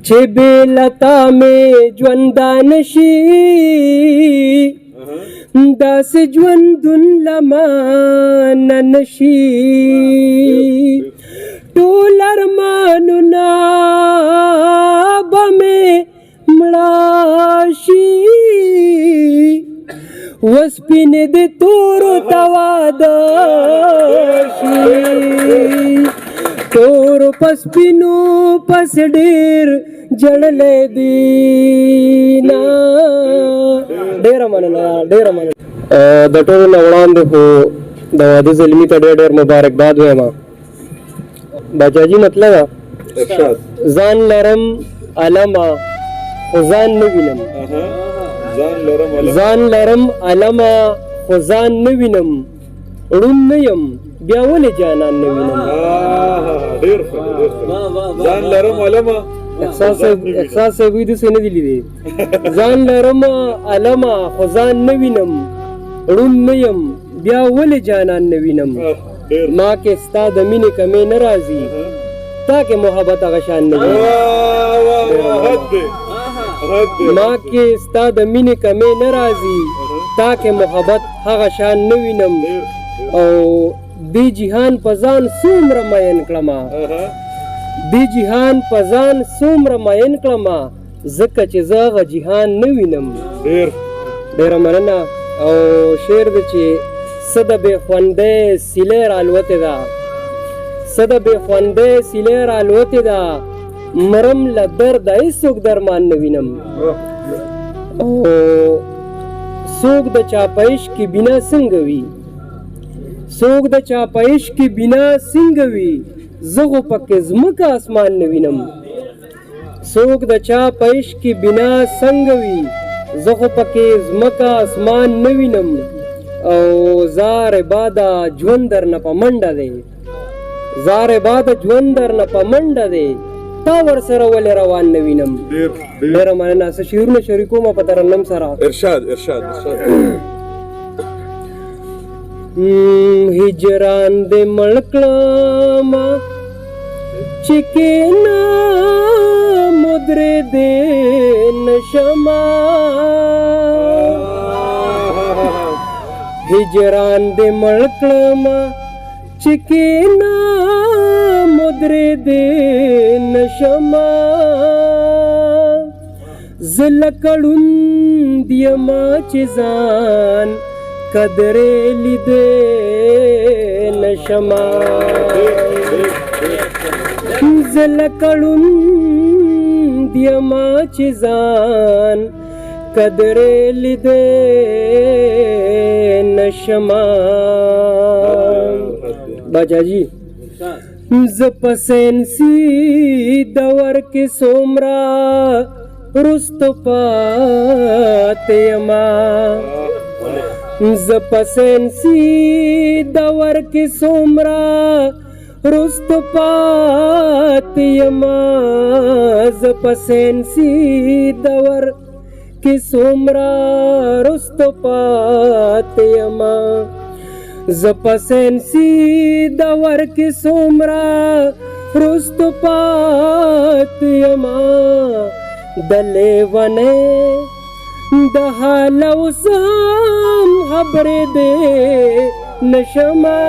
چې بېلتا مې ژوندان شي داسې ژوندون لمانه نشي ټول ارمانونه به مې مړه شي وسپینې د تورو ته واده شي تور پسپینو پس ډیر جړلې دي نا ډیر مننه د ټولو نه وړاندې خو د واده زلمي ته ډېر مبارکباد وایم باچاجي مطلب ځان لرم علما خو ځان نه وینم ځان لرم علما خو ځان نه وینم ړوند نه یم بیا ولې جانان نه وینم ځان لرم علما احساس صاحب دې څه نه دي لیدي ځان لرم علما خو ځان نه وینم ړوند نه یم بیا ولې جانان نه وینم ما کې ستا د مینې کمې نه راځي تا کې محبت هغه شان نه وي ما کې ستا د مینې کمې نه راځي تا کې محبت هغه شان نه وینم او دی جهان په ځان څومره مین کړمه دی جهان په ځان څومره مین کړمه ځکه چې زه هغه جهان نه وینم ډېره مننه او شعر دی چې څه د بې خوندۍ سیلۍ رالوتې ده څه د بې خوندۍ سیلۍ رالوتې ده مرم له درده هېڅوک درمان نه وینم او څوک د چا په عشق کې بنا څنګه وي څوک د چا په عشق کې بنا څنګه وي زه خو پکې ځمکه اسمان نه وینم څوک د چا په عشق کې بنا څنګه وي زه خو پکې ځمکه اسمان نه وینم او زار باده ژوند درنه په منډه دی زار باده ژوند درنه په منډه دی تا ورسره ولې روان نه وینم ډېره مننه څه شعرونه شریکوم په ترنم سره ارشاد هجران دې مړ کړمه چې کېنه مدرې دې نشمه هجران دې مړ کړمه چې کېنه مدرې دې نشمه زه لکه ړوند یمه چې ځان قدرې لیدې نشمه زه لکه ړوند یمه چې ځان قدرې لیدې نشمه باچاجي زه په ساینسي دور کې څومره رستو پاتې یمه زه په ساینسي دور کې څومره رستو پاتې یمه زه په ساینسي دور کې څومره رستو پاتې یمه زه په ساینسي دور کې څومره رستو پاتې یمه د لیونۍ د حال اوس هم خبرې دې نشمه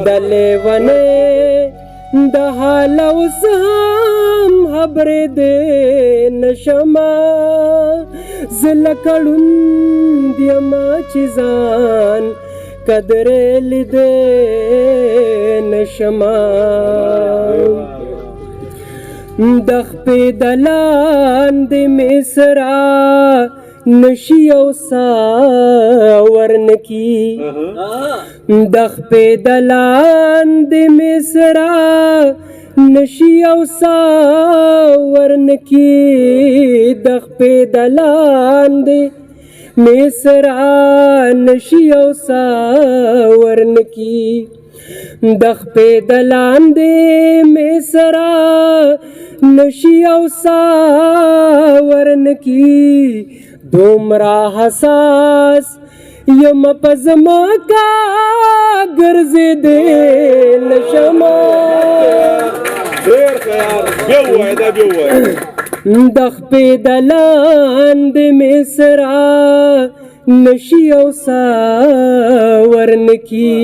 د لیونۍ د حال اوس هم خبرې دې نشمه زه لکه ړوند یمه چې ځان قدرې لیدې نشمه د خپې د لاندې مې سره نشي او سا ورنکي د خپې د لاندې مې سره نشي او سا ورنکي د خپې د لاندې مې سره نشي او سا ورنکي د خپې د لاندې مې سره نشي او سا ورنکي دومره حساس یم په ځمکه ګرځېدې نشم بیا ووایه دا بیا ووایه د خپې د لاندې مې سره نشي او سا ورنکي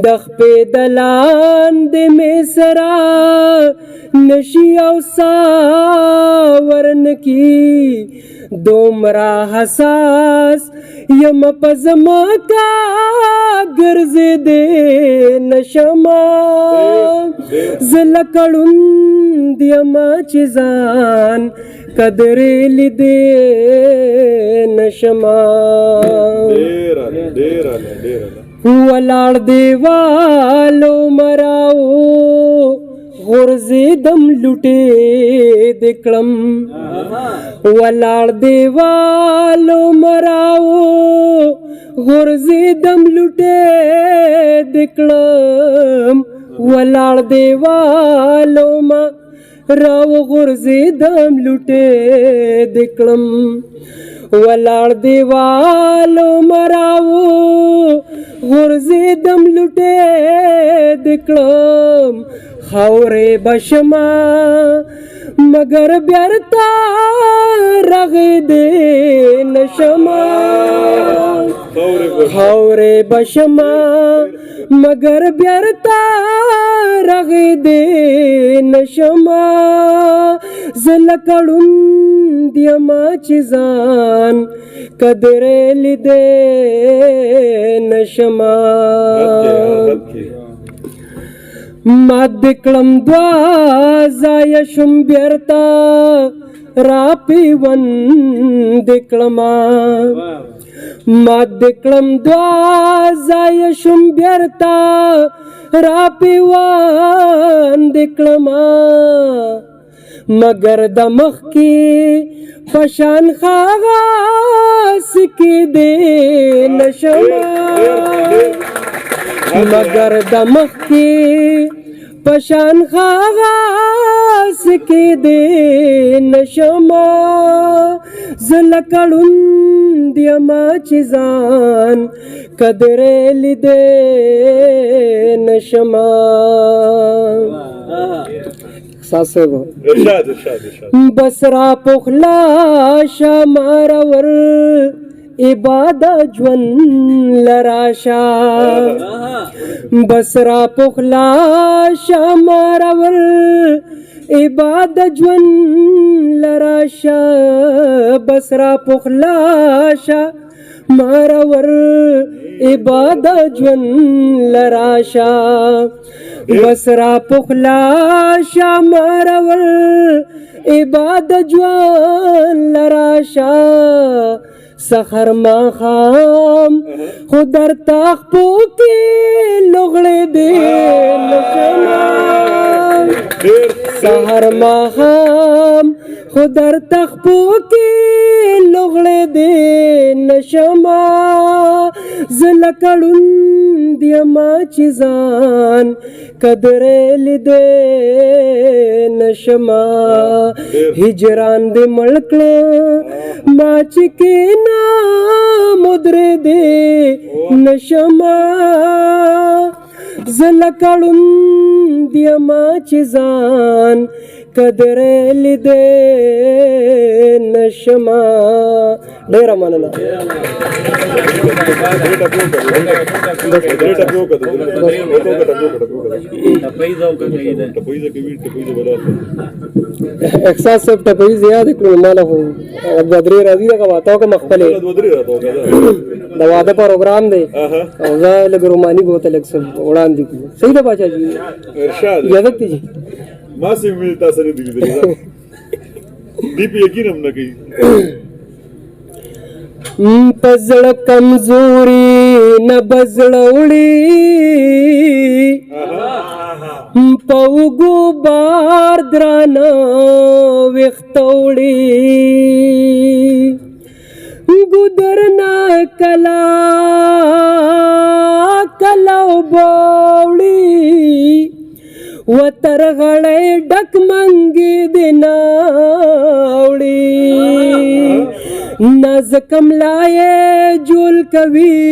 د خپې د لاندې مې سره نشي او سا ورنکي دومره حساس یم په ځمکه ګرځېدې نشمه زه لکه ړوند یمه چې ځان قدرې لیدې نشمه ولاړ دیوالو مراو غورځېدم لوټې د کړم ولاړ دیوالو مراو غورځېدم لوټې د کړم ولاړ دیوالو مراو غورځېدم لوټې د کړم ولاړ دیوالو مراو غورځېدم لوټې د کړم خاورې بشما مگر بیرته رغېدې نشمه خاورې بشما مگر بیرته رغېدې نشمه زه لکه ړوند یمه چې ځان قدرې لیدې نشمه مات د کړم دوه ځایه شوم بیرته راپیوند کړمه مات د کړم دوه ځایه شوم بیرته راپیوند کړمه مگر د مخکې په شان خاص کېدې نشمه مگر د مخکې په شان خاص کېدې نشمه زه لکه ړوند یمه چې ځان قدرې لیدې نشمه بس را پخلا شمارور عبادت ژوند لراشا بس را پخلا شمارور عبادت ژوند لراشا بس را پخلا شمارور عبادت ژوند لراشا بس را پخلا شمارور عبادت ژوند لراشا سحر ماښام خو در تخپو کې لغړې دې نشمه سحر ماښام خو در تخپو کې لغړې دې نشمه زه لکه ړوند یمه چې ځان قدرې لیدې نشمه هجران دې مړ کړه ما چې کېنا مدرې دې نشمه زه لکه ړوند یمه چې ځان قدرې لیدې نشمه ډېره مننه احساس صاحب ټپوي زیات کړو ماله خو بدرې راځي دغه واتو که مخپلې د واده پروګرام دی او زه لږ روماني به ورته لږ څه وړاندې کړو صحیح ده باچا جي اجازت دیجیے ما سے ملتا سر دی په یقین هم نه کوي پزړه کمزوري نه بزړه وړي په اوږو بار درانه ویښته وړي ګودر نه کله کله اوبه وړي وتر غړی ډک منګي دې ناوړي نازکم لایې جول کوي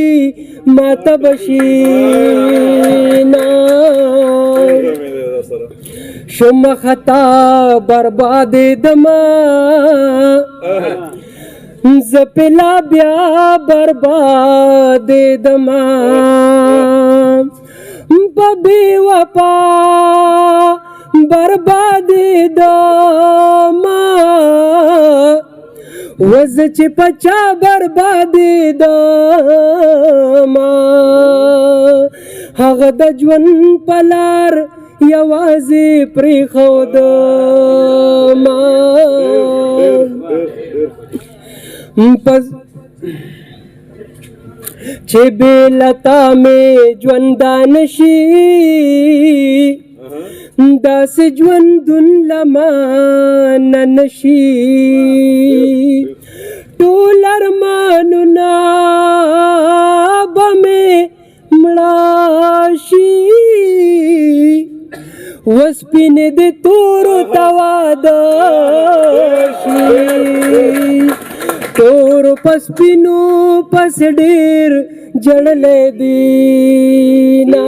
ماته بشي شم خطا برباد دما زپلا بیا برباد دما ببی وپا برباد دما وز چې پچا برباد دما هغه د ژوند پلار یوازې پرېښود ما چې بې لتا مې ژوندان شي داسې ژوندون لمانه نشي ټول ارمانونه به مې مړه شي وسپینې د تورو ته واده شي تور پس سپینو پس ډېر جړلې دي نه